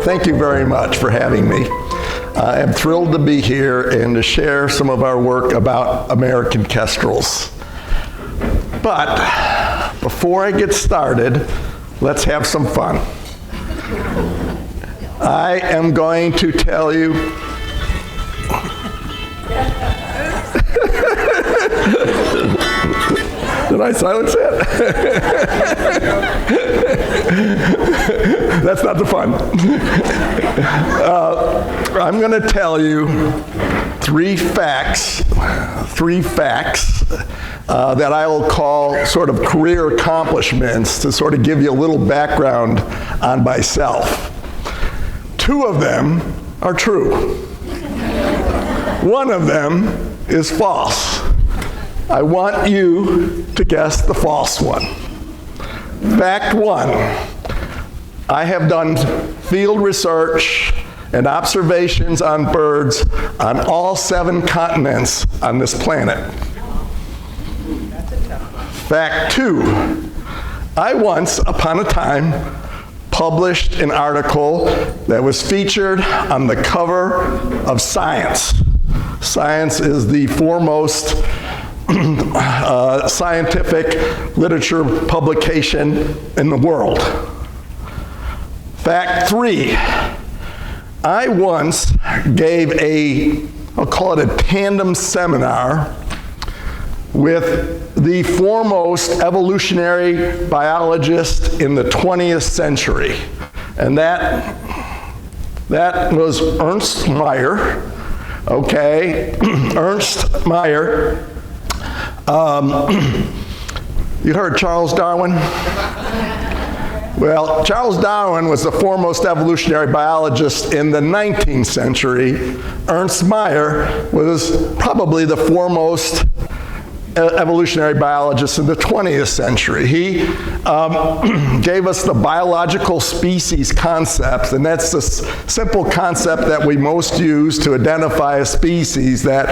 Thank you very much for having me. I am thrilled to be here and to share some of our work about American kestrels. But before I get started, let's have some fun. I am going to tell you Did I silence it? That's not the fun. I'm going to tell you three facts that I will call sort of career accomplishments to sort of give you a little background on myself. Two of them are true. One of them is false. I want you to guess the false one. Fact one, I have done field research and observations on birds on all 7 continents on this planet. Fact two, I once upon a time published an article that was featured on the cover of Science. Science is the foremost scientific literature publication in the world. Fact three, I once gave I'll call it a tandem seminar with the foremost evolutionary biologist in the 20th century. And that was Ernst Mayr, okay? Ernst Mayr. You heard Charles Darwin? Well, Charles Darwin was the foremost evolutionary biologist in the 19th century. Ernst Mayr was probably the foremost evolutionary biologist in the 20th century. He gave us the biological species concept, and that's the simple concept that we most use to identify a species, that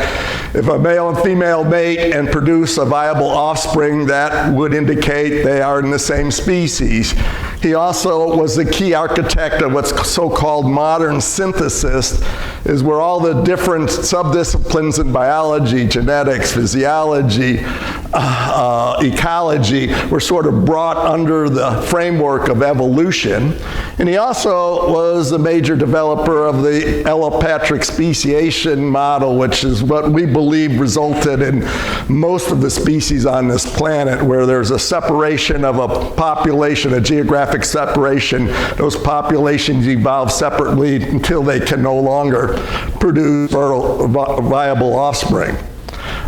if a male and female mate and produce a viable offspring, that would indicate they are in the same species. He also was the key architect of what's so-called modern synthesis, is where all the different subdisciplines in biology, genetics, physiology, ecology were sort of brought under the framework of evolution. And he also was a major developer of the allopatric speciation model, which is what we believe resulted in most of the species on this planet, where there's a separation of a population, a geographic separation. Those populations evolve separately until they can no longer produce viable offspring.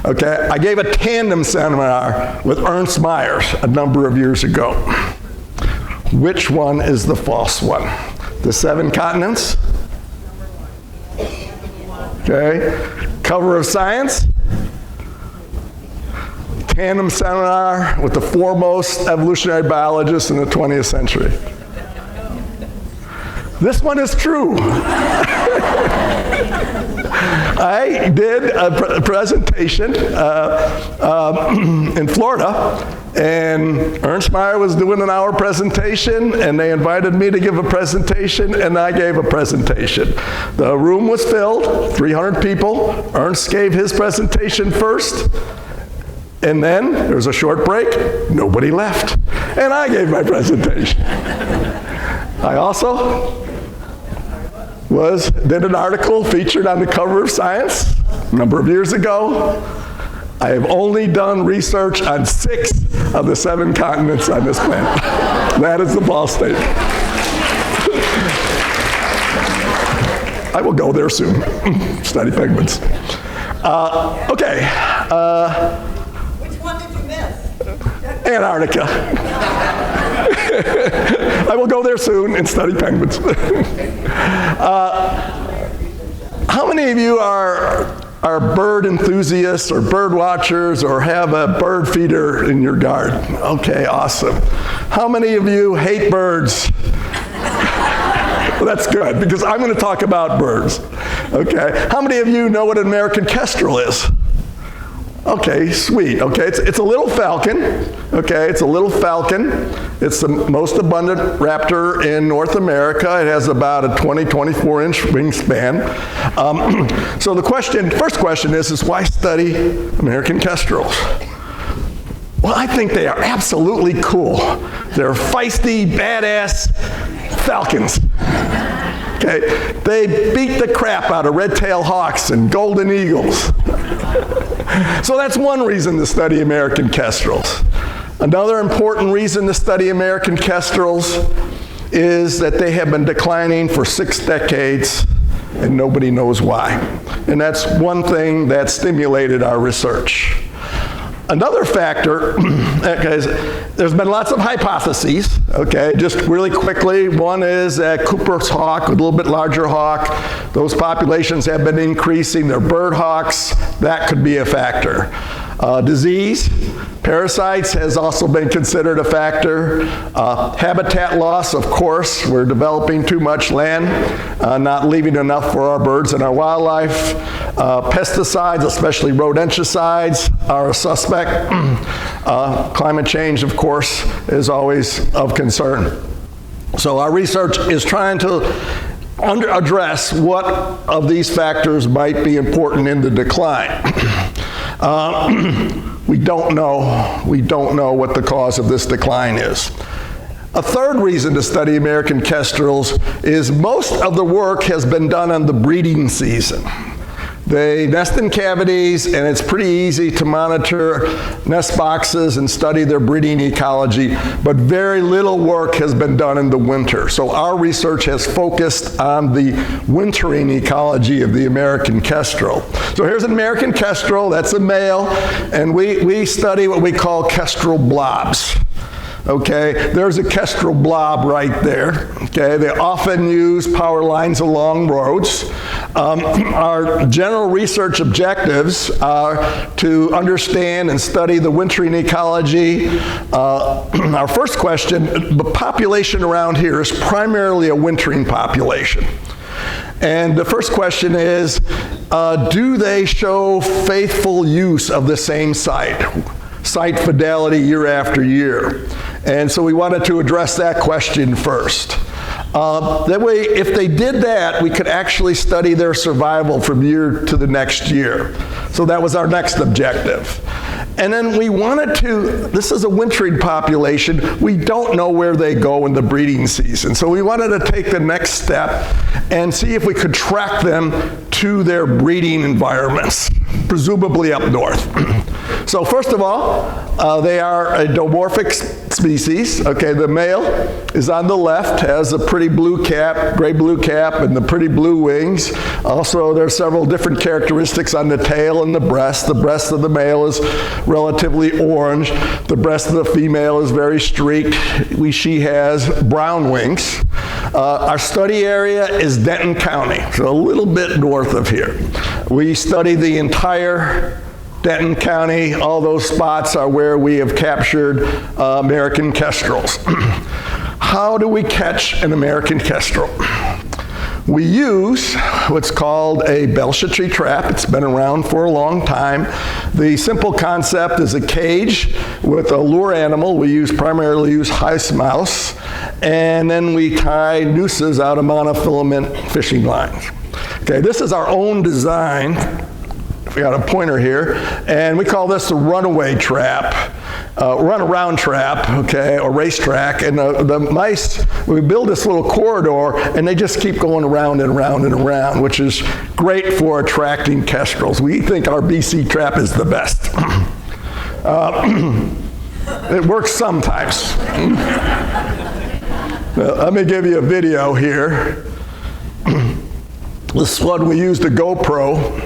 Okay, I gave a tandem seminar with Ernst Mayr a number of years ago. Which one is the false one? The 7 continents? Okay, cover of Science? Tandem seminar with the foremost evolutionary biologists in the 20th century. This one is true. I did a presentation in Florida, and Ernst Mayr was doing an hour presentation, and they invited me to give a presentation, and I gave a presentation. The room was filled, 300 people. Ernst gave his presentation first, and then there was a short break. Nobody left, and I gave my presentation. I also did an article featured on the cover of Science a number of years ago. I have only done research on 6 of the 7 continents on this planet. That is the false statement. I will go there soon. Study penguins. Okay. Which one did you miss? Antarctica. I will go there soon and study penguins. How many of you are bird enthusiasts or bird watchers or have a bird feeder in your garden? Okay, awesome. How many of you hate birds? Well, that's good, because I'm going to talk about birds. Okay. How many of you know what an American kestrel is? Okay, sweet. Okay, it's a little falcon. Okay, it's a little falcon. It's the most abundant raptor in North America. It has about a 24-inch wingspan. So the first question is why study American Kestrals? Well, I think they are absolutely cool. They're feisty, badass falcons. Okay, they beat the crap out of red-tailed hawks and golden eagles. So that's one reason to study American Kestrals. Another important reason to study American Kestrals is that they have been declining for 6 decades and nobody knows why. And that's one thing that stimulated our research. Another factor, there's been lots of hypotheses, okay, just really quickly. One is that Cooper's hawk, a little bit larger hawk, those populations have been increasing. They're bird hawks. That could be a factor. Disease, parasites has also been considered a factor. Habitat loss, of course. We're developing too much land, not leaving enough for our birds and our wildlife. Pesticides, especially rodenticides, are a suspect. Climate change, of course, is always of concern. So our research is trying to address what of these factors might be important in the decline. We don't know. We don't know what the cause of this decline is. A third reason to study American Kestrals is most of the work has been done on the breeding season. They nest in cavities, and it's pretty easy to monitor nest boxes and study their breeding ecology, but very little work has been done in the winter. So our research has focused on the wintering ecology of the American Kestrel. So here's an American Kestrel, that's a male, and we study what we call Kestrel blobs. Okay, there's a Kestrel blob right there. Okay, they often use power lines along roads. Our general research objectives are to understand and study the wintering ecology. Our first question, the population around here is primarily a wintering population. And the first question is, do they show faithful use of the same site fidelity year after year? And so we wanted to address that question first. That way, if they did that, we could actually study their survival from year to the next year. So that was our next objective. And then we wanted to, this is a wintering population, we don't know where they go in the breeding season. So we wanted to take the next step and see if we could track them to their breeding environments, presumably up north. So first of all, they are a dimorphic species. Okay, the male is on the left, has a pretty blue cap, gray blue cap, and the pretty blue wings. Also, there are several different characteristics on the tail and the breast. The breast of the male is relatively orange. The breast of the female is very streaked. She has brown wings. Our study area is Denton County, so a little bit north of here. We study the entire Denton County. All those spots are where we have captured American Kestrals. How do we catch an American Kestrel? We use what's called a Belchatry trap. It's been around for a long time. The simple concept is a cage with a lure animal. We primarily use Heiss mouse, and then we tie nooses out of monofilament fishing lines. Okay, this is our own design. We got a pointer here, and we call this the runaway trap, runaround trap, okay, or racetrack. And the mice, we build this little corridor, and they just keep going around and around and around, which is great for attracting kestrels. We think our BC trap is the best. It works sometimes. Let me give you a video here. This one we used a GoPro.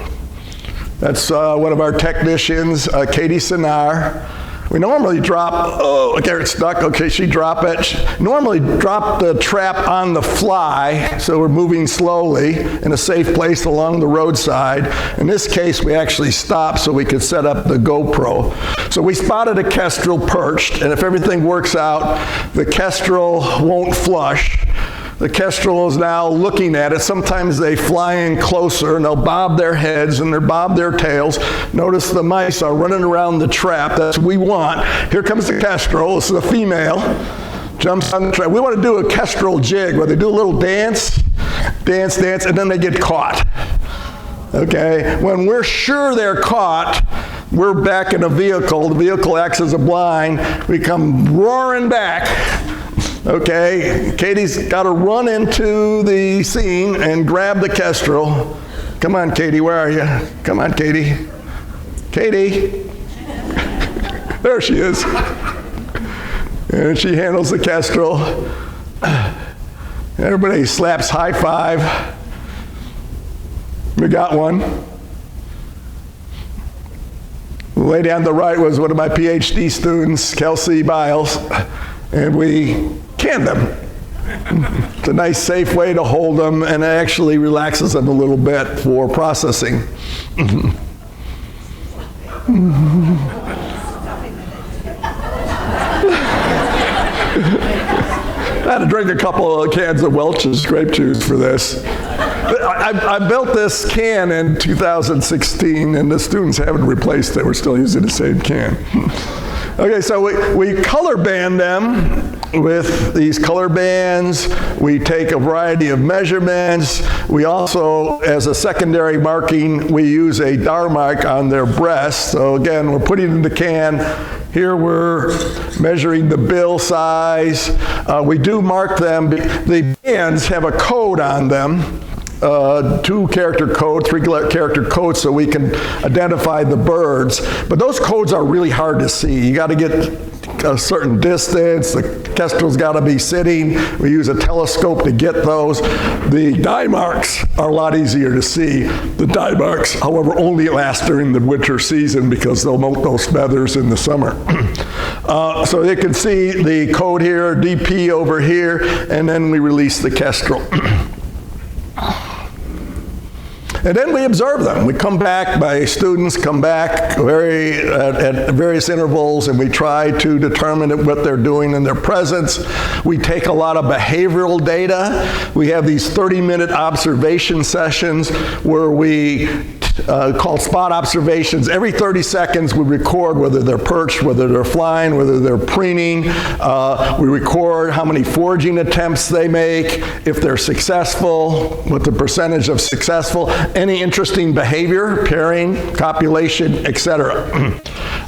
That's one of our technicians, Katie Sinar. We normally drop, oh, okay, it's stuck. Okay, she dropped it. Normally drop the trap on the fly, so we're moving slowly in a safe place along the roadside. In this case, we actually stopped so we could set up the GoPro. So we spotted a kestrel perched, and if everything works out, the kestrel won't flush. The Kestral is now looking at it. Sometimes they fly in closer and they'll bob their heads and they'll bob their tails. Notice the mice are running around the trap. That's what we want. Here comes the Kestral. This is a female. Jumps on the trap. We want to do a Kestral jig where they do a little dance, dance, dance, and then they get caught. Okay? When we're sure they're caught, we're back in a vehicle. The vehicle acts as a blind. We come roaring back. Okay? Katie's got to run into the scene and grab the Kestral. Come on, Katie, where are you? Come on, Katie. Katie. There she is. And she handles the Kestral. Everybody slaps high five. We got one. The lady on the right was one of my PhD students, Kelsey Biles, and we canned them. It's a nice, safe way to hold them, and it actually relaxes them a little bit for processing. I had to drink a couple of cans of Welch's grape juice for this. I built this can in 2016, and the students haven't replaced it. We're still using the same can. Okay, so we color band them with these color bands. We take a variety of measurements. We also, as a secondary marking, we use a DAR mark on their breast. So again, we're putting in the can. Here we're measuring the bill size. We do mark them. The bands have a code on them. 2-character code, 3-character code, so we can identify the birds. But those codes are really hard to see. You got to get a certain distance. The Kestral's got to be sitting. We use a telescope to get those. The dye marks are a lot easier to see. The dye marks, however, only last during the winter season because they'll molt those feathers in the summer. So you can see the code here, DP over here, and then we release the Kestral. And then we observe them. We come back, my students come back at various intervals, and we try to determine what they're doing in their presence. We take a lot of behavioral data. We have these 30-minute observation sessions where we called spot observations. Every 30 seconds we record whether they're perched, whether they're flying, whether they're preening. We record how many foraging attempts they make, if they're successful, what the percentage of successful, any interesting behavior, pairing, copulation, etc.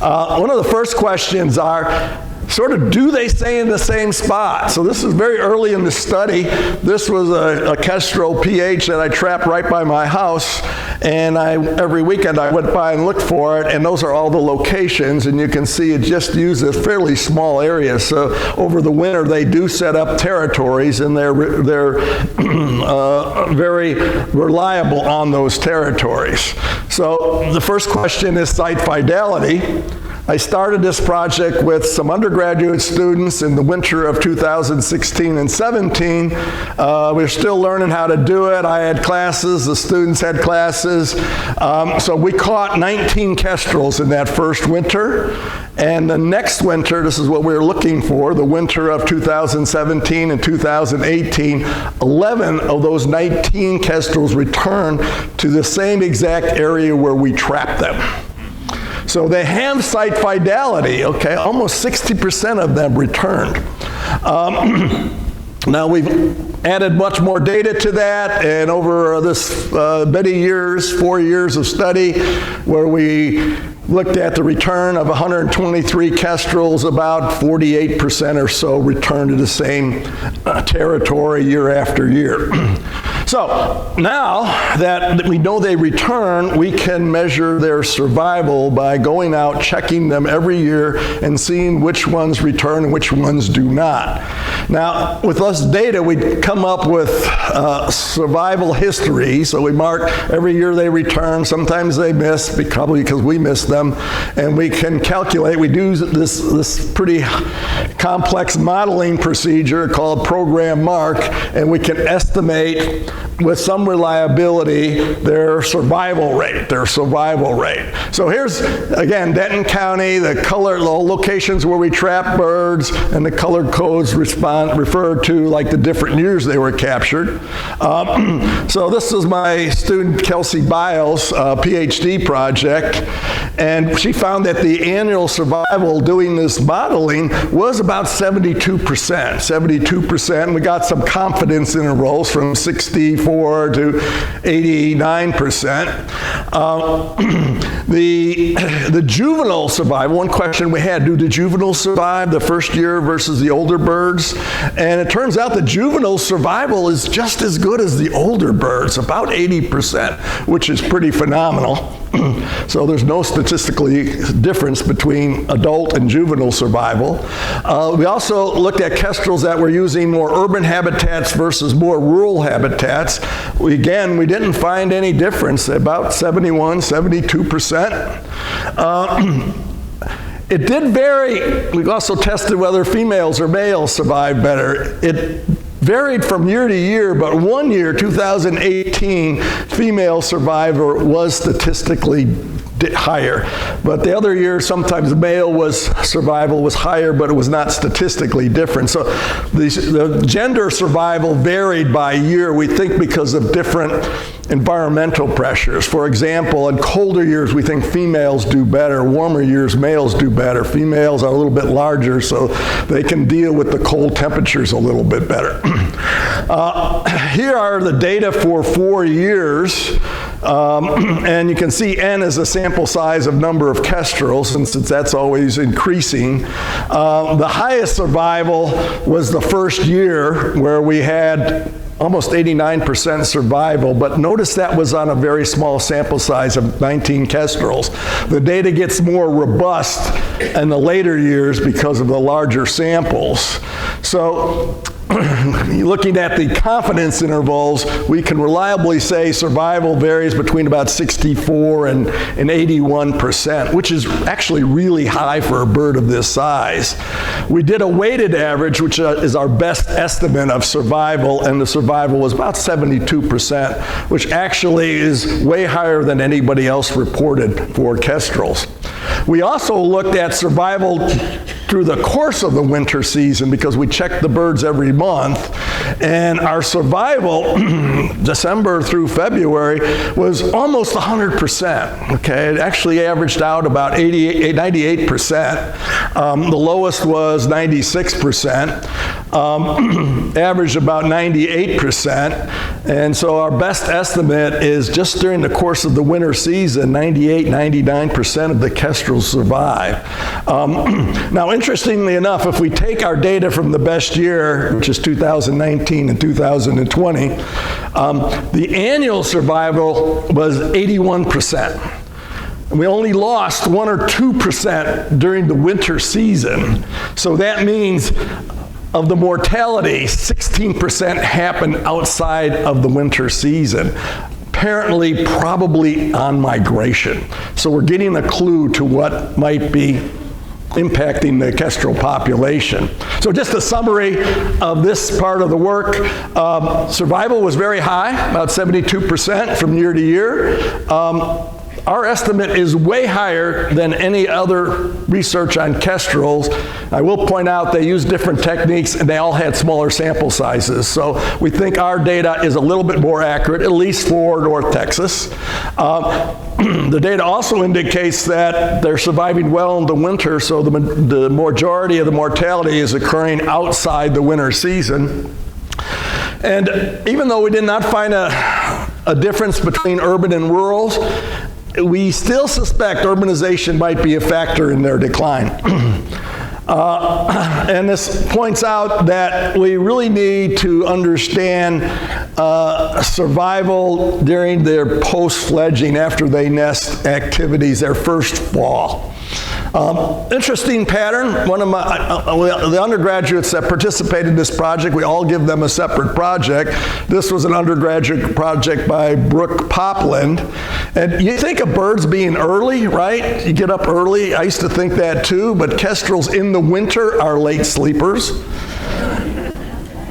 One of the first questions are, sort of, do they stay in the same spot? So this is very early in the study. This was a Kestral PH that I trapped right by my house, and every weekend I went by and looked for it, and those are all the locations, and you can see it just uses fairly small areas. So over the winter they do set up territories, and they're very reliable on those territories. So the first question is site fidelity. I started this project with some undergraduate students in the winter of 2016 and 17. We're still learning how to do it. I had classes, the students had classes. So we caught 19 Kestrals in that first winter. And the next winter, this is what we were looking for, the winter of 2017 and 2018, 11 of those 19 Kestrals returned to the same exact area where we trapped them. So they have site fidelity, okay? Almost 60% of them returned. Now we've added much more data to that, and over this many years, 4 years of study, where we looked at the return of 123 Kestrals, about 48% or so returned to the same territory year after year. So now that we know they return, we can measure their survival by going out, checking them every year, and seeing which ones return and which ones do not. Now, with us data, we come up with survival history. So we mark every year they return. Sometimes they miss, probably because we miss them. And we can calculate. We do this pretty complex modeling procedure called program mark, and we can estimate with some reliability their survival rate. So here's, again, Denton County, the locations where we trap birds, and the color codes refer to like the different years they were captured. So this is my student Kelsey Biles' PhD project, and she found that the annual survival doing this modeling was about 72%. We got some confidence intervals from 64 to 89%. The juvenile survival, one question we had, do the juveniles survive the first year versus the older birds? And it turns out the juvenile survival is just as good as the older birds, about 80%, which is pretty phenomenal. So there's no statistical difference between adult and juvenile survival. We also looked at kestrels that were using more urban habitats versus more rural habitats. We didn't find any difference, about 71, 72%. It did vary. We also tested whether females or males survived better. It varied from year to year, but one year, 2018, female survivor was statistically higher. But the other year, sometimes male survival was higher, but it was not statistically different. So the gender survival varied by year, we think, because of different environmental pressures. For example, in colder years, we think females do better. Warmer years, males do better. Females are a little bit larger, so they can deal with the cold temperatures a little bit better. Here are the data for 4 years. And you can see N is a sample size of number of kestrels, and since that's always increasing. The highest survival was the first year, where we had almost 89% survival, but notice that was on a very small sample size of 19 kestrels. The data gets more robust in the later years because of the larger samples. So looking at the confidence intervals, we can reliably say survival varies between about 64 and 81%, which is actually really high for a bird of this size. We did a weighted average, which is our best estimate of survival, and the survival was about 72%, which actually is way higher than anybody else reported for kestrels. We also looked at survival through the course of the winter season because we checked the birds every month, and our survival December through February was almost 100%. Okay, it actually averaged out about 98%. The lowest was 96%, averaged about 98%, and so our best estimate is just during the course of the winter season, 98-99% of the kestrels survive. Now, interestingly enough, if we take our data from the best year, which is 2019 and 2020, the annual survival was 81%. And we only lost 1 or 2% during the winter season. So that means of the mortality, 16% happened outside of the winter season. Apparently, probably on migration. So we're getting a clue to what might be impacting the kestrel population. So just a summary of this part of the work. Survival was very high, about 72% from year to year. Our estimate is way higher than any other research on kestrels. I will point out they used different techniques and they all had smaller sample sizes. So we think our data is a little bit more accurate, at least for North Texas. The data also indicates that they're surviving well in the winter, so the majority of the mortality is occurring outside the winter season. And even though we did not find a difference between urban and rural, we still suspect urbanization might be a factor in their decline. And this points out that we really need to understand survival during their post-fledging, after they nest activities, their first fall. Interesting pattern. One of the undergraduates that participated in this project, we all give them a separate project. This was an undergraduate project by Brooke Popland. And you think of birds being early, right? You get up early. I used to think that too, but kestrels in the winter are late sleepers.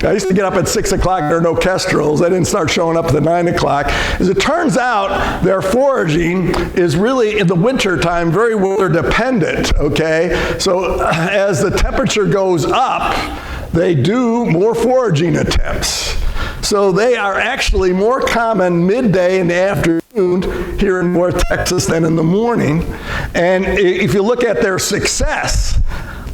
I used to get up at 6 o'clock, there are no kestrels. They didn't start showing up at 9 o'clock. As it turns out, their foraging is really, in the winter time, very weather dependent, okay? So as the temperature goes up, they do more foraging attempts. So they are actually more common midday and afternoon here in North Texas than in the morning. And if you look at their success,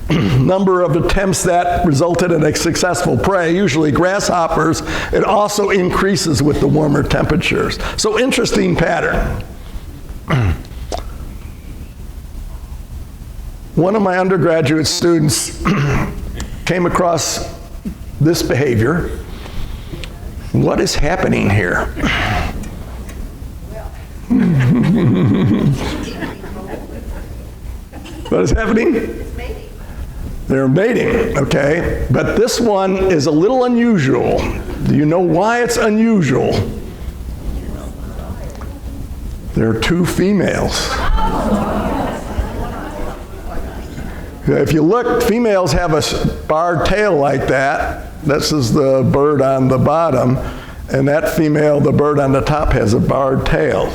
number of attempts that resulted in a successful prey, usually grasshoppers, it also increases with the warmer temperatures. So interesting pattern. One of my undergraduate students came across this behavior. What is happening here? What is happening? They're mating, okay? But this one is a little unusual. Do you know why it's unusual? There are 2 females. If you look, females have a barred tail like that. This is the bird on the bottom, and that female, the bird on the top, has a barred tail.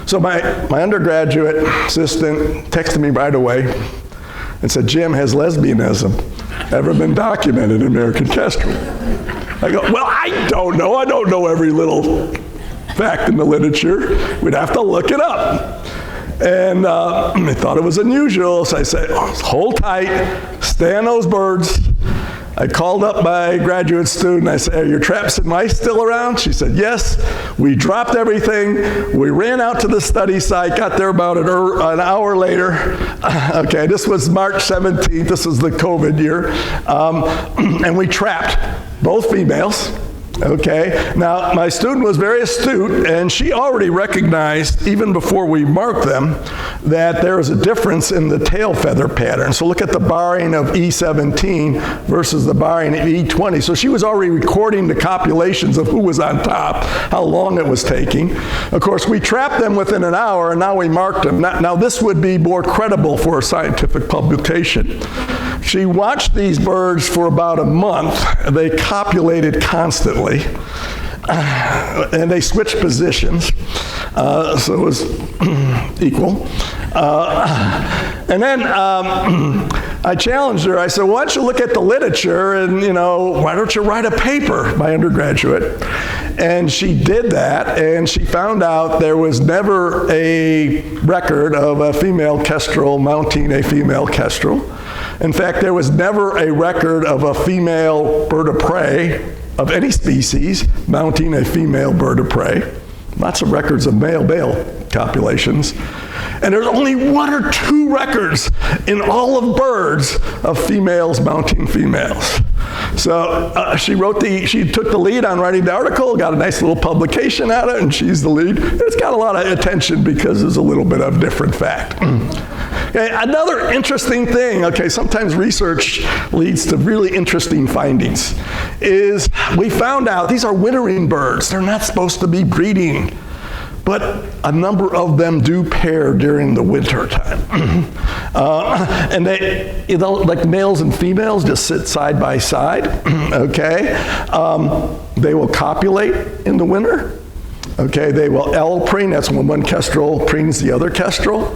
So my undergraduate assistant texted me right away and said, Jim, has lesbianism ever been documented in American Kestrel? I go, well, I don't know. I don't know every little fact in the literature. We'd have to look it up. And I thought it was unusual, so I said, hold tight, stay on those birds. I called up my graduate student. I said, are your traps and mice still around? She said, yes. We dropped everything. We ran out to the study site, got there about an hour later. Okay, this was March 17th. This was the COVID year. And we trapped both females. Okay, now my student was very astute, and she already recognized, even before we marked them, that there was a difference in the tail feather pattern. So look at the barring of E17 versus the barring of E20. So she was already recording the copulations of who was on top, how long it was taking. Of course, we trapped them within an hour, and now we marked them. Now this would be more credible for a scientific publication. She watched these birds for about a month. They copulated constantly. And they switched positions, so it was equal. And then I challenged her. I said, why don't you look at the literature and, why don't you write a paper, my undergraduate? And she did that, and she found out there was never a record of a female kestrel mounting a female kestrel. In fact, there was never a record of a female bird of prey of any species mounting a female bird of prey. Lots of records of male-male copulations. And there's only 1 or 2 records in all of birds of females mounting females. So she took the lead on writing the article, got a nice little publication out of it, and she's the lead. It's got a lot of attention because there's a little bit of different fact. Okay, another interesting thing, okay, sometimes research leads to really interesting findings, is we found out these are wintering birds. They're not supposed to be breeding, but a number of them do pair during the winter time. And they, like males and females, just sit side by side, okay? They will copulate in the winter. Okay, they will L-preen, that's when one kestrel preens the other kestrel.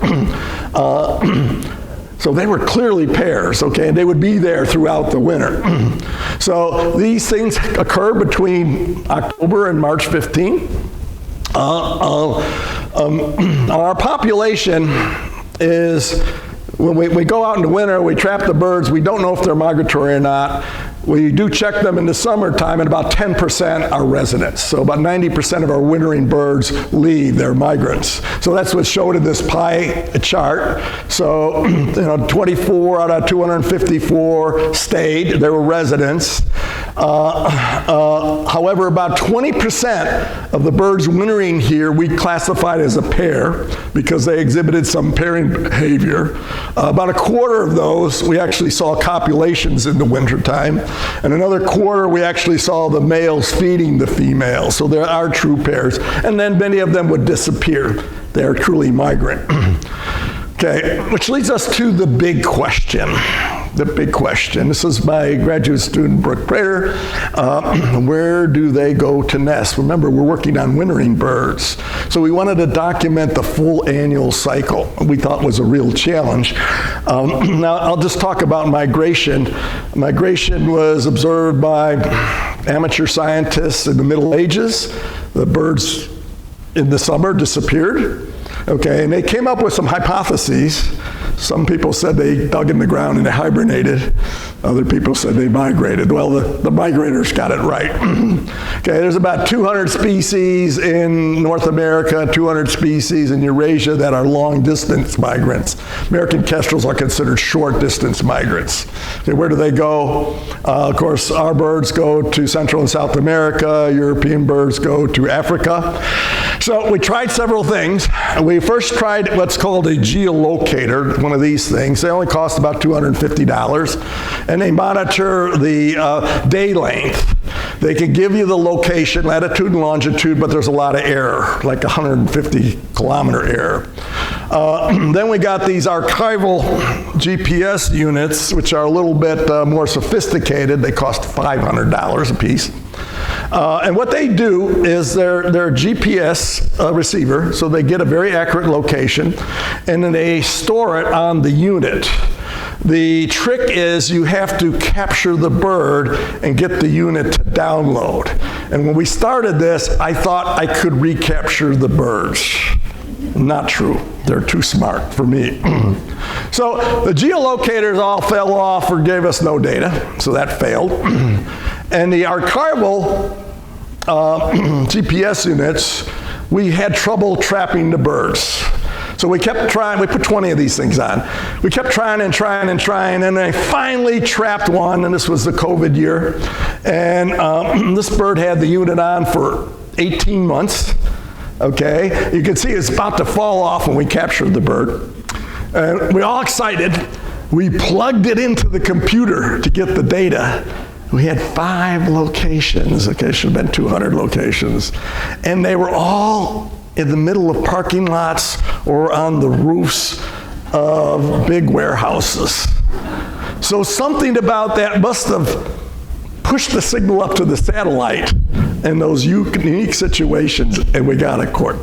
So they were clearly pairs, okay, and they would be there throughout the winter. So these things occur between October and March 15. Our population is, when we go out in the winter, we trap the birds, we don't know if they're migratory or not. We do check them in the summertime, and about 10% are residents. So about 90% of our wintering birds leave, they're migrants. So that's what's shown in this pie chart. So 24 out of 254 stayed, they were residents. However, about 20% of the birds wintering here we classified as a pair because they exhibited some pairing behavior. About a quarter of those we actually saw copulations in the wintertime, and another quarter we actually saw the males feeding the females. So there are true pairs, and then many of them would disappear. They are truly migrant. Okay, which leads us to the big question. the big question. This is my graduate student, Brooke Prater. Where do they go to nest? Remember, we're working on wintering birds. So we wanted to document the full annual cycle. We thought was a real challenge. Now, I'll just talk about migration. Migration was observed by amateur scientists in the Middle Ages. The birds in the summer disappeared. Okay, and they came up with some hypotheses. Some people said they dug in the ground and they hibernated. Other people said they migrated. Well, the migrators got it right. Okay, there's about 200 species in North America, 200 species in Eurasia that are long-distance migrants. American kestrels are considered short-distance migrants. Okay, where do they go? Of course, our birds go to Central and South America. European birds go to Africa. So we tried several things. We first tried what's called a geolocator, one of these things. They only cost about $250, and they monitor the day length. They can give you the location, latitude and longitude, but there's a lot of error, like 150 kilometer error. Then we got these archival GPS units, which are a little bit more sophisticated. They cost $500 a piece. And what they do is they're a GPS receiver, so they get a very accurate location, and then they store it on the unit. The trick is you have to capture the bird and get the unit to download. And when we started this, I thought I could recapture the birds. Not true. They're too smart for me. So the geolocators all fell off or gave us no data, so that failed. And the archival GPS units, we had trouble trapping the birds. So we kept trying, we put 20 of these things on. We kept trying and trying and trying, and I finally trapped one, and this was the COVID year. And this bird had the unit on for 18 months, okay? You can see it's about to fall off when we captured the bird. And we're all excited. We plugged it into the computer to get the data. We had 5 locations, okay, should have been 200 locations. And they were all in the middle of parking lots or on the roofs of big warehouses. So something about that must have pushed the signal up to the satellite in those unique situations, and we got a court.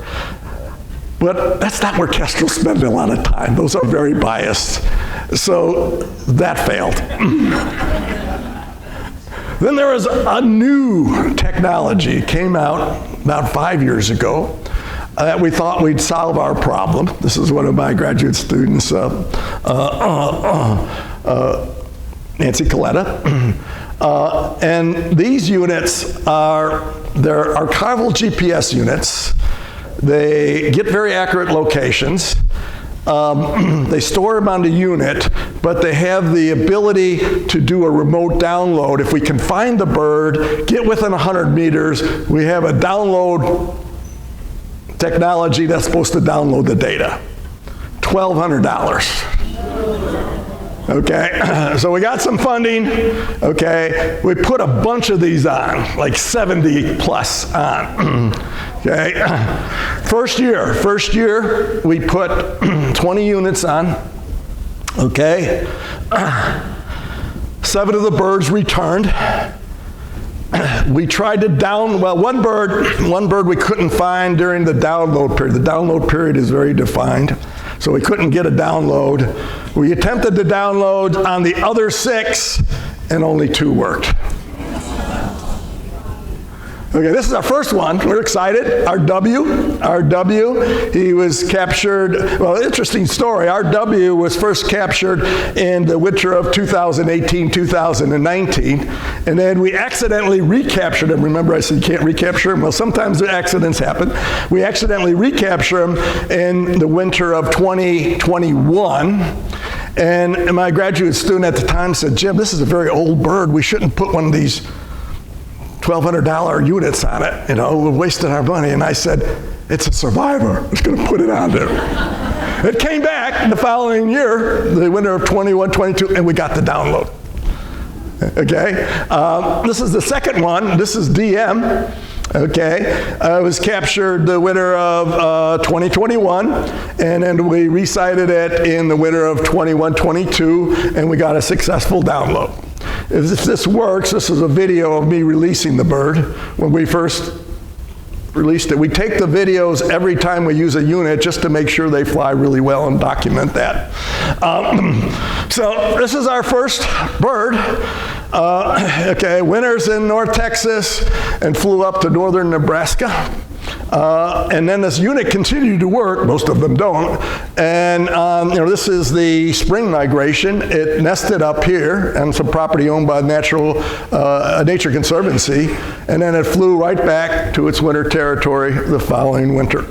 But that's not where Kestrels spend a lot of time. Those are very biased. So that failed. Then there was a new technology. It came out about 5 years ago that we thought we'd solve our problem. This is one of my graduate students, Nancy Coletta. And these units they're archival GPS units. They get very accurate locations. They store them on the unit, but they have the ability to do a remote download. If we can find the bird, get within 100 meters, we have a download technology that's supposed to download the data. $1,200. Okay, so we got some funding, okay, we put a bunch of these on, like 70 plus on, okay. First year, we put 20 units on, okay. 7 of the birds returned. We tried to one bird we couldn't find during the download period. The download period is very defined, so we couldn't get a download. We attempted to download on the other 6, and only 2 worked. Okay, this is our first one. We're excited. RW, he was captured, well, interesting story. RW was first captured in the winter of 2018, 2019, and then we accidentally recaptured him. Remember I said you can't recapture him? Well, sometimes the accidents happen. We accidentally recaptured him in the winter of 2021, and my graduate student at the time said, Jim, this is a very old bird. We shouldn't put one of these $1,200 units on it, we're wasting our money. And I said, it's a survivor. I'm just going to put it on there. It came back the following year, the winter of 21, 22, and we got the download. Okay, this is the second one. This is DM. Okay, it was captured the winter of 2021, and then we resighted it in the winter of 21-22, and we got a successful download. If this works, this is a video of me releasing the bird. When we first released it, we take the videos every time we use a unit just to make sure they fly really well and document that. So this is our first bird. Okay, winters in North Texas and flew up to northern Nebraska. And then this unit continued to work, most of them don't, and this is the spring migration. It nested up here on some property owned by Nature Conservancy, and then it flew right back to its winter territory the following winter.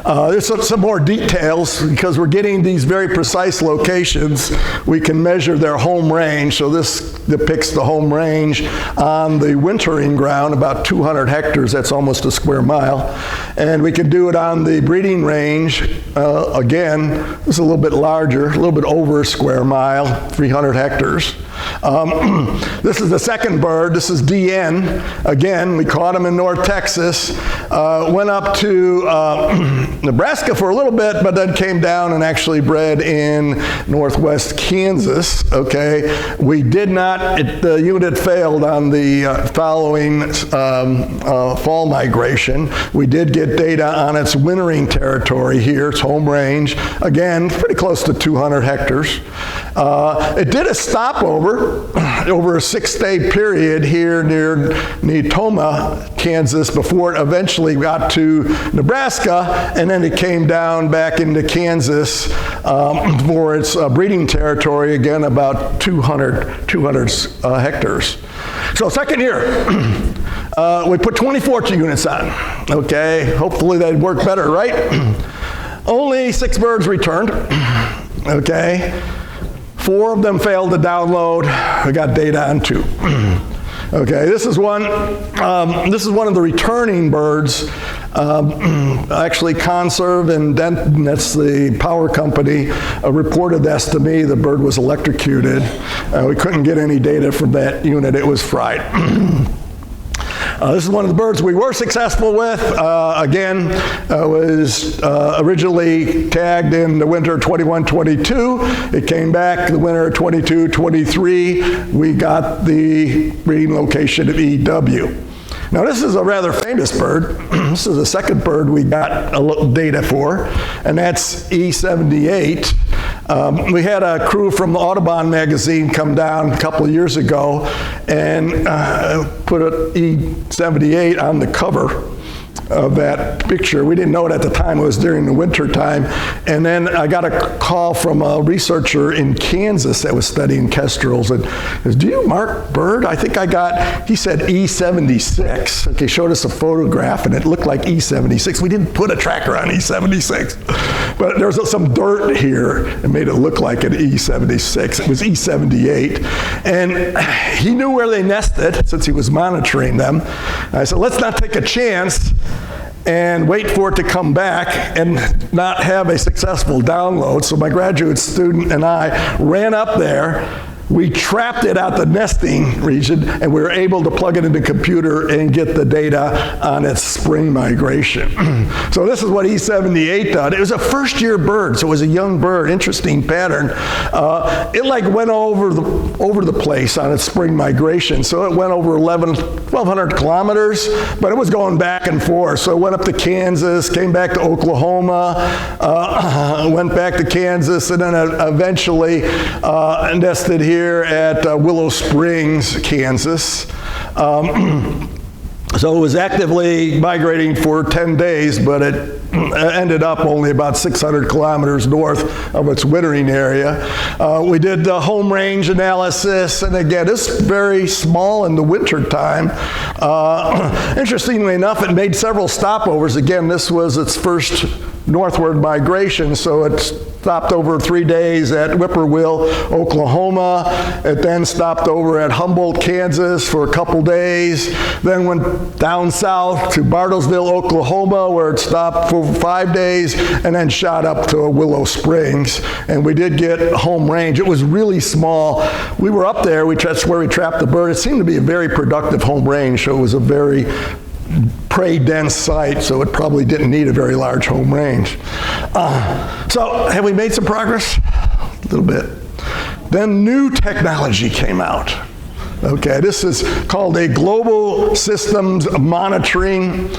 There's some more details because we're getting these very precise locations. We can measure their home range. So this depicts the home range on the wintering ground, about 200 hectares. That's almost a square mile. And we can do it on the breeding range. Again, this is a little bit larger, a little bit over a square mile, 300 hectares. This is the second bird. This is DN. Again, we caught him in North Texas. Went up to Nebraska for a little bit, but then came down and actually bred in northwest Kansas. Okay, we did not. The unit failed on the following fall migration. We did get data on its wintering territory here, its home range. Again, pretty close to 200 hectares. It did a stopover over a 6-day period here near Netoma, Kansas, before it eventually got to Nebraska, and then it came down back into Kansas for its breeding territory, again about 200 hectares. So second year, we put 24 units on. Okay, hopefully they'd work better, right? Only 6 birds returned. Okay. 4 of them failed to download. We got data on 2. Okay, this is one of the returning birds. Actually, Conserve and Denton, that's the power company, reported this to me. The bird was electrocuted. We couldn't get any data from that unit. It was fried. This is one of the birds we were successful with. Again, was originally tagged in the winter 21-22. It came back the winter 22-23. We got the breeding location of EW. Now this is a rather famous bird. This is the second bird we got a little data for, and that's E78. We had a crew from the Audubon magazine come down a couple of years ago and put an E78 on the cover of that picture. We didn't know it at the time. It was during the winter time. And then I got a call from a researcher in Kansas that was studying Kestrals, and he goes, "Do you mark bird?" I think I got, he said E76. Okay, showed us a photograph and it looked like E76. We didn't put a tracker on E76, but there was some dirt here and made it look like an E76. It was E78. And he knew where they nested since he was monitoring them. And I said, let's not take a chance and wait for it to come back and not have a successful download. So my graduate student and I ran up there. We trapped it at the nesting region, and we were able to plug it into the computer and get the data on its spring migration. So this is what E78 did. It was a first-year bird, so it was a young bird. Interesting pattern. It like went over the place on its spring migration. So it went over 1,200 kilometers, but it was going back and forth. So it went up to Kansas, came back to Oklahoma, went back to Kansas, and then eventually nested here at Willow Springs, Kansas. So it was actively migrating for 10 days, but it ended up only about 600 kilometers north of its wintering area. We did the home range analysis, and again, it's very small in the winter time. Interestingly enough, it made several stopovers. Again, this was its first northward migration, so it stopped over 3 days at Whippoorwill, Oklahoma. It then stopped over at Humboldt, Kansas for a couple days, then went down south to Bartlesville, Oklahoma, where it stopped for over 5 days, and then shot up to Willow Springs. And we did get home range. It was really small. We were up there, that's where we trapped the bird. It seemed to be a very productive home range, so it was a very prey-dense site, so it probably didn't need a very large home range. So have we made some progress? A little bit. Then new technology came out. Okay, this is called a Global Systems Monitoring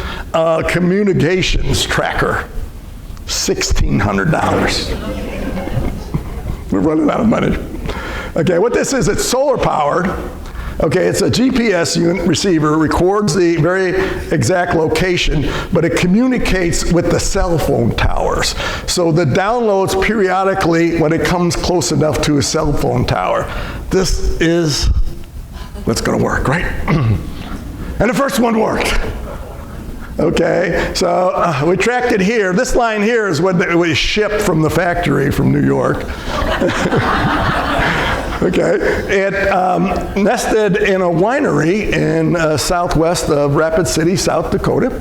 Communications Tracker. $1,600. We're running out of money. Okay, what this is, it's solar powered. Okay, it's a GPS unit receiver, records the very exact location, but it communicates with the cell phone towers. So the downloads periodically when it comes close enough to a cell phone tower. This is what's going to work, right? And the first one worked. Okay, so we tracked it here. This line here is what it was shipped from the factory from New York. Okay, it nested in a winery in southwest of Rapid City, South Dakota.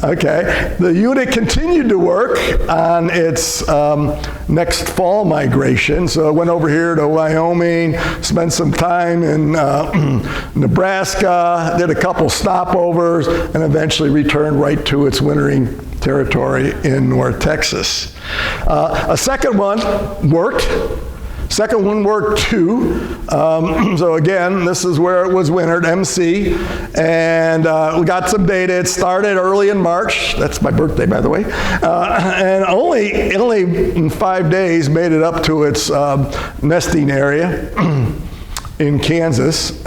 Okay, the unit continued to work on its next fall migration. So it went over here to Wyoming, spent some time in Nebraska, did a couple stopovers, and eventually returned right to its wintering territory in North Texas. A second one worked. Second one worked too. So again, this is where it was wintered, MC, and we got some data. It started early in March. That's my birthday, by the way. And only in 5 days made it up to its nesting area in Kansas.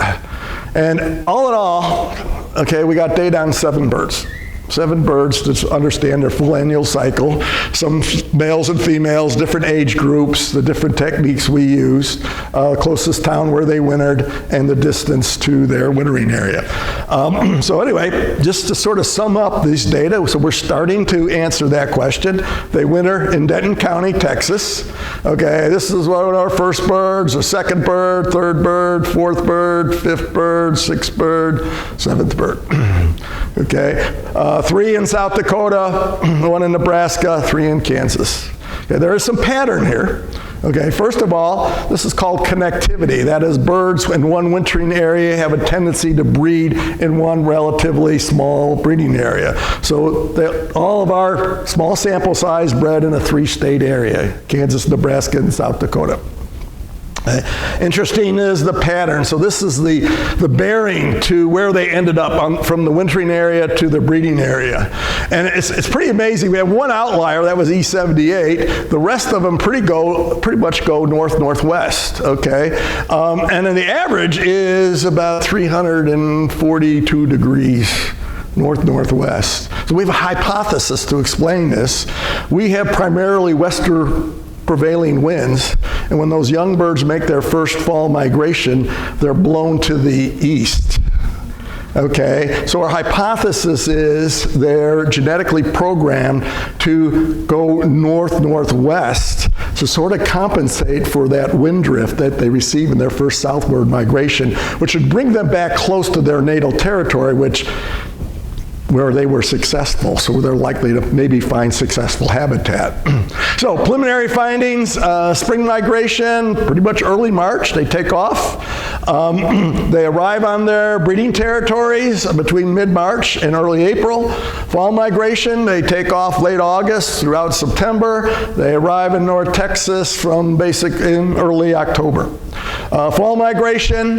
And all in all, okay, we got data on 7 birds. 7 birds to understand their full annual cycle, some males and females, different age groups, the different techniques we used, closest town where they wintered, and the distance to their wintering area. So anyway, just to sort of sum up these data, so we're starting to answer that question. They winter in Denton County, Texas. Okay, this is one of our first birds, our second bird, third bird, fourth bird, fifth bird, sixth bird, seventh bird. Okay. 3 in South Dakota, 1 in Nebraska, 3 in Kansas. Okay, there is some pattern here. Okay, first of all, this is called connectivity. That is, birds in one wintering area have a tendency to breed in one relatively small breeding area. So all of our small sample size bred in a 3-state area, Kansas, Nebraska, and South Dakota. Interesting is the pattern. So this is the bearing to where they ended up from the wintering area to the breeding area. And it's pretty amazing. We have one outlier, that was E78. The rest of them pretty much go north-northwest, okay? And then the average is about 342 degrees north-northwest. So we have a hypothesis to explain this. We have primarily western prevailing winds, and when those young birds make their first fall migration, they're blown to the east. Okay, so our hypothesis is they're genetically programmed to go north-northwest to sort of compensate for that wind drift that they receive in their first southward migration, which would bring them back close to their natal territory, where they were successful, so they're likely to maybe find successful habitat. So preliminary findings, spring migration, pretty much early March, they take off. They arrive on their breeding territories between mid-March and early April. Fall migration, they take off late August throughout September. They arrive in North Texas from in early October. Fall migration,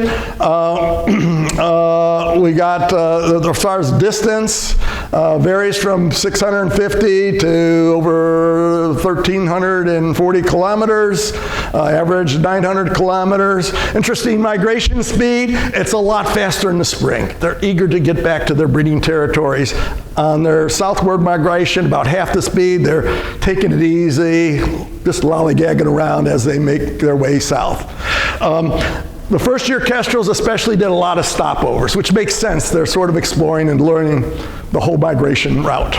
we got, as far as distance, varies from 650 to over 1,340 kilometers, average 900 kilometers. Interesting migration speed, it's a lot faster in the spring. They're eager to get back to their breeding territories. On their southward migration, about half the speed, they're taking it easy, just lollygagging around as they make their way south. The first-year Kestrals especially did a lot of stopovers, which makes sense. They're sort of exploring and learning the whole migration route.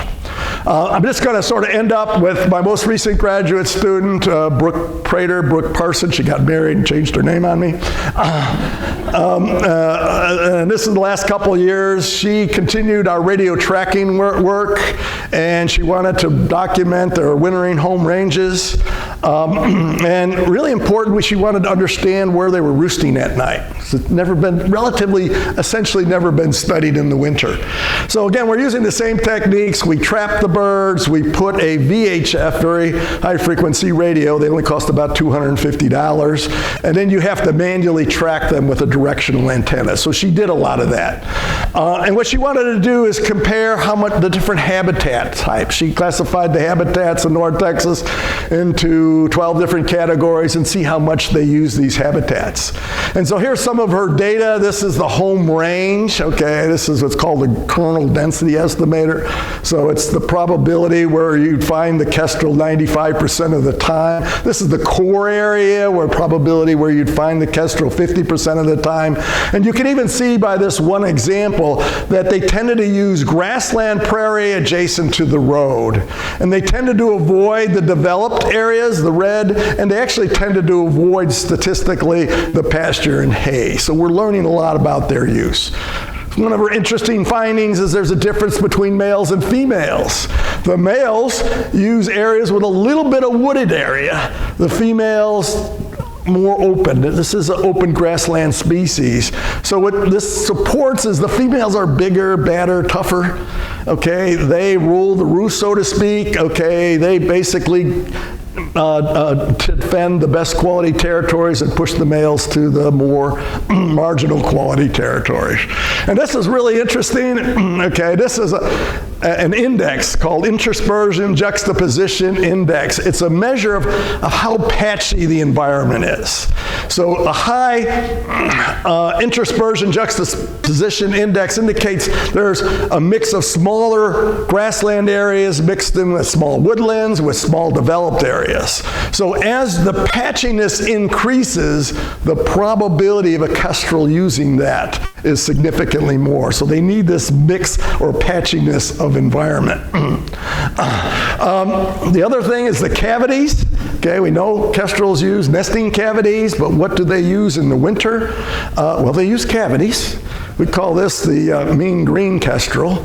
I'm just going to sort of end up with my most recent graduate student, Brooke Parson. She got married and changed her name on me. And this is the last couple of years. She continued our radio tracking work, and she wanted to document their wintering home ranges. And really important, she wanted to understand where they were roosting at night. It's never been, essentially never been studied in the winter. So again, we're using the same techniques. We trap the birds. We put a VHF, very high frequency radio. They only cost about $250. And then you have to manually track them with a directional antenna. So she did a lot of that. And what she wanted to do is compare how much the different habitat types. She classified the habitats in North Texas into 12 different categories and see how much they use these habitats. And so here's some of her data. This is the home range, okay? This is what's called the kernel density estimator. So it's the probability where you'd find the kestrel 95% of the time. This is the core area, where probability where you'd find the kestrel 50% of the time. And you can even see by this one example that they tended to use grassland prairie adjacent to the road. And they tended to avoid the developed areas, the red, and they actually tended to avoid statistically the pasture and hay. So we're learning a lot about their use. One of our interesting findings is there's a difference between males and females. The males use areas with a little bit of wooded area. The females, more open. This is an open grassland species. So what this supports is the females are bigger, badder, tougher. Okay, they rule the roost, so to speak. Okay, they basically defend the best quality territories and push the males to the more marginal quality territories. And this is really interesting. Okay, this is an index called interspersion juxtaposition index. It's a measure of how patchy the environment is. So a high interspersion juxtaposition index indicates there's a mix of smaller grassland areas mixed in with small woodlands with small developed areas. So as the patchiness increases, the probability of a kestrel using that is significantly more. So they need this mix or patchiness of environment. The other thing is the cavities. Okay, we know kestrels use nesting cavities, but what do they use in the winter? Well, they use cavities. We call this the mean green kestrel.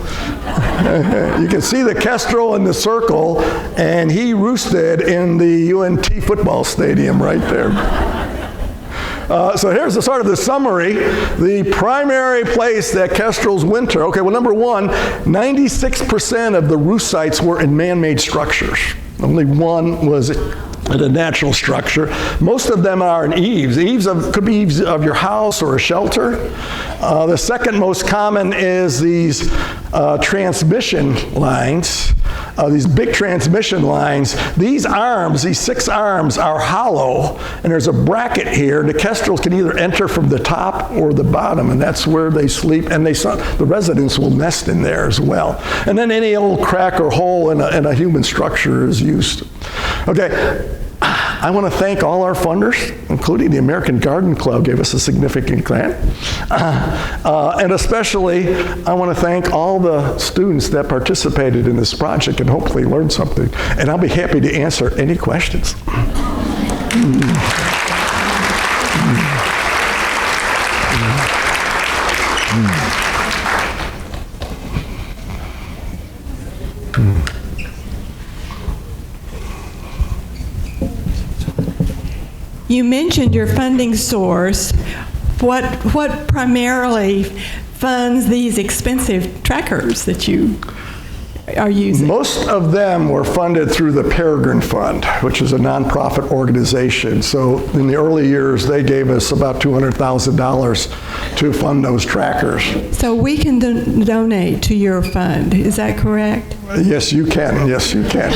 You can see the kestrel in the circle, and he roosted in the UNT football stadium right there. So here's the sort of the summary. The primary place that kestrels winter, okay, well, number one, 96% of the roost sites were in man-made structures. Only one was at a natural structure. Most of them are in eaves. Could be eaves of your house or a shelter. The second most common is these transmission lines. These big transmission lines, these arms, these 6 arms are hollow, and there's a bracket here. The kestrels can either enter from the top or the bottom, and that's where they sleep, and the residents will nest in there as well. And then any old crack or hole in a human structure is used. Okay. I want to thank all our funders, including the American Garden Club gave us a significant grant. And especially, I want to thank all the students that participated in this project and hopefully learned something. And I'll be happy to answer any questions. You mentioned your funding source. What primarily funds these expensive trackers that you are using? Most of them were funded through the Peregrine Fund, which is a nonprofit organization. So in the early years, they gave us about $200,000 to fund those trackers. So we can donate to your fund, is that correct? Yes, you can. Yes, you can.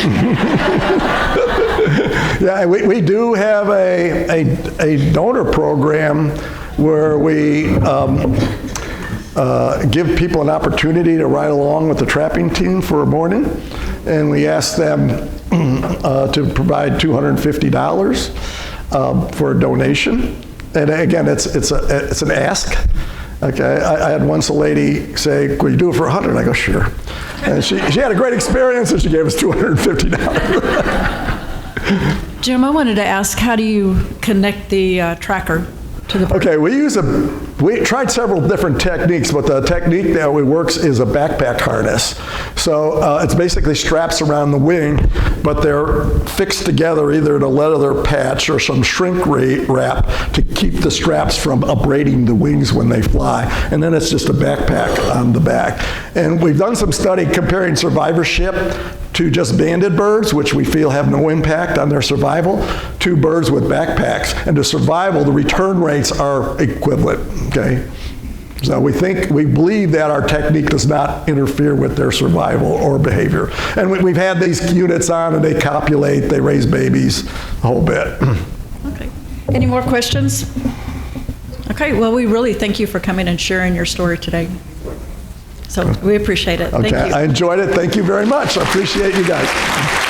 Yeah, we do have a donor program where we give people an opportunity to ride along with the trapping team for a morning, and we ask them to provide $250 for a donation. And again, it's an ask. Okay, I had once a lady say, "Could you do it for $100?" I go, "Sure." And she had a great experience, and she gave us $250. Jim, I wanted to ask, how do you connect the tracker to the bird? Okay, we tried several different techniques, but the technique that works is a backpack harness. So it's basically straps around the wing, but they're fixed together either in a leather patch or some shrink wrap to keep the straps from abrading the wings when they fly. And then it's just a backpack on the back. And we've done some study comparing survivorship to just banded birds, which we feel have no impact on their survival, to birds with backpacks. And to survival, the return rates are equivalent, okay? So we believe that our technique does not interfere with their survival or behavior. And we've had these units on, and they copulate, they raise babies, the whole bit. Okay. Any more questions? Okay, well, we really thank you for coming and sharing your story today. So we appreciate it. Thank Okay, you. I enjoyed it. Thank you very much. I appreciate you guys.